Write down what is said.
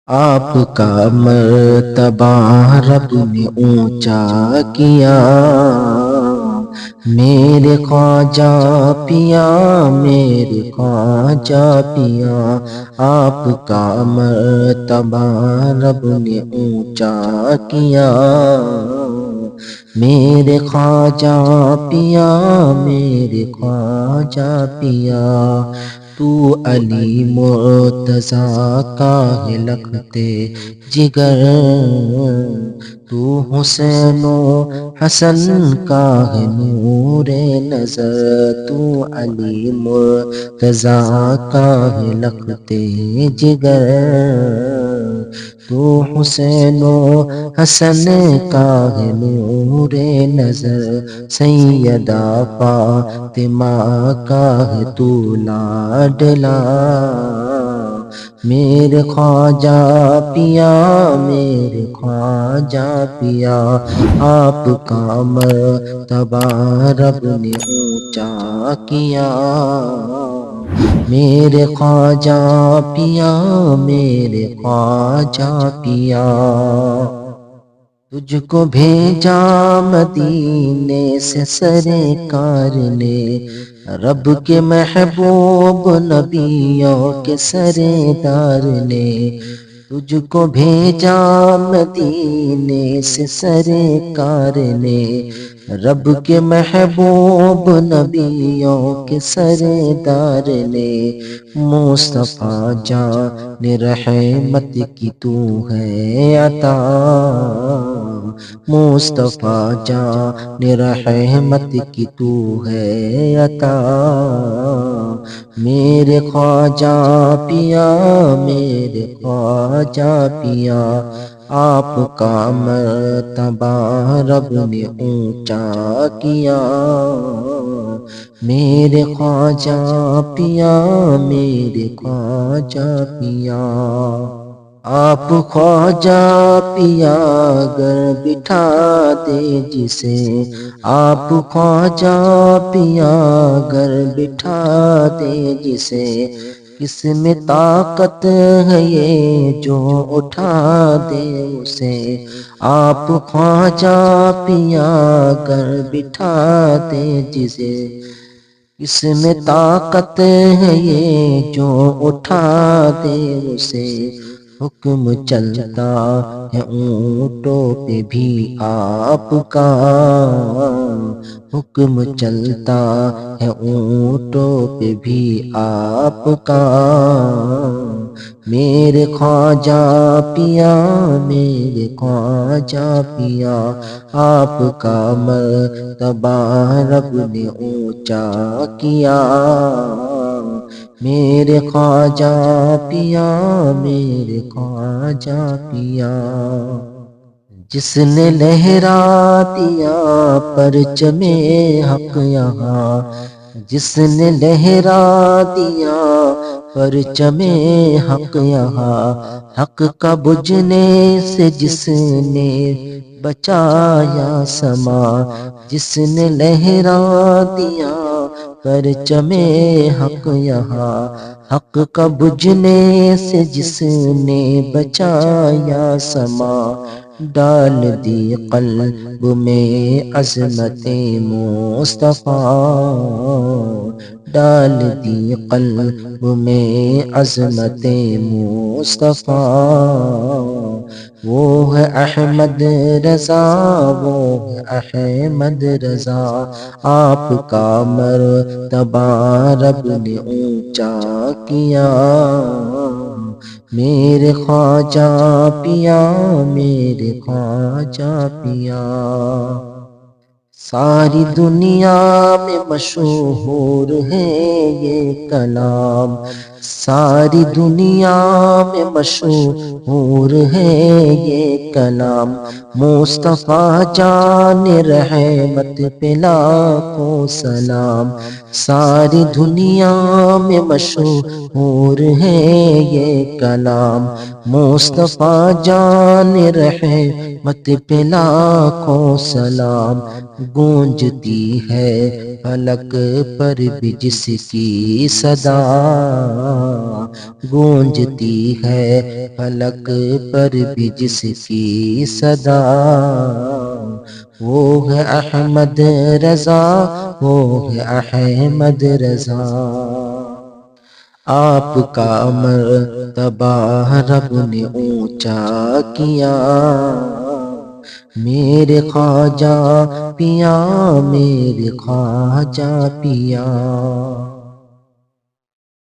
آپ کا مرتبہ رب نے اونچا کیا، میرے خواجہ پیا، میرے خواجہ پیا، آپ کا مرتبہ رب نے اونچا کیا، میرے خواجہ پیا، میرے خواجہ پیا، تو علی مرتضیٰ کا ہے لختے جگر، تو حسین و حسن کا ہے نور نظر، تو علی مرتضیٰ کا ہے لختے جگر، تو حسین و حسن کا ہے نور نظر، سیدہ فاطمہ کا ہے تو لاڈلا، میرے خواجہ پیا، میرے خواجہ پیا، آپ کا مرتبہ رب نے اونچا کیا، میرے خواجہ پیا، میرے خواجہ پیا، تجھ کو بھیجا مدینے سے سرکار نے، رب کے محبوب نبیوں کے سردار نے، تجھ کو بھیجا مدینے سے سرکار نے، رب کے محبوب نبیوں کے سردار نے، مصطفیٰ جان رحمت کی تو ہے عطا، مصطفیٰ جان رحمت کی تو ہے عطا، میرے خواجہ پیا، میرے خواجہ پیا، آپ کا مرتبہ رب نے اونچا کیا، میرے خواجہ پیا، میرے خواجہ پیا، آپ خواجہ پیا گر بٹھا دے جسے، آپ خواجہ پیا گر بٹھا دے جسے، کس میں طاقت ہے یہ جو اٹھا دے اسے، آپ خواجہ پیا گر بٹھا دے جسے، کس میں طاقت ہے یہ جو اٹھا دے اسے، حکم چلتا ہے اونٹوں پہ بھی آپ کا، حکم چلتا ہے اونٹوں پہ بھی آپ کا، میرے خواجہ پیا، میرے خواجہ پیا، آپ کا مرتبہ رب نے اونچا کیا، میرے خواجہ پیا، میرے خواجہ پیا، جس نے لہرا دیا پرچم حق یہاں، جس نے لہرا دیا پرچم حق یہاں، حق کا بجھنے سے جس نے بچایا سما، جس نے لہرا دیا پرچم حق یہاں، حق کا بجھنے سے جس نے بچایا سما، ڈال دی قلب میں عظمت مصطفیٰ، ڈال دی قلب میں عظمت مصطفیٰ، وہ ہے احمد رضا، وہ ہے احمد رضا، آپ کا مرتبہ رب نے اونچا کیا، میرے خواجہ پیا، میرے خواجہ پیا، ساری دنیا میں مشہور ہے یہ کلام، ساری دنیا میں مشہور ہے یہ کلام، مصطفیٰ جان رحمت پہ لاکھوں سلام، ساری دنیا میں مشہور ہے یہ کلام، مصطفیٰ جان رحمت پہ لاکھوں سلام، گونجتی ہے فلک پر بھی جس کی صدا، گونجتی ہے فلک پر بھی جس کی صدا، وہ ہے احمد رضا، وہ ہے احمد رضا۔ آپ کا مرتبہ رب نے اونچا کیا، میرے خواجہ پیا، میرے خواجہ پیا۔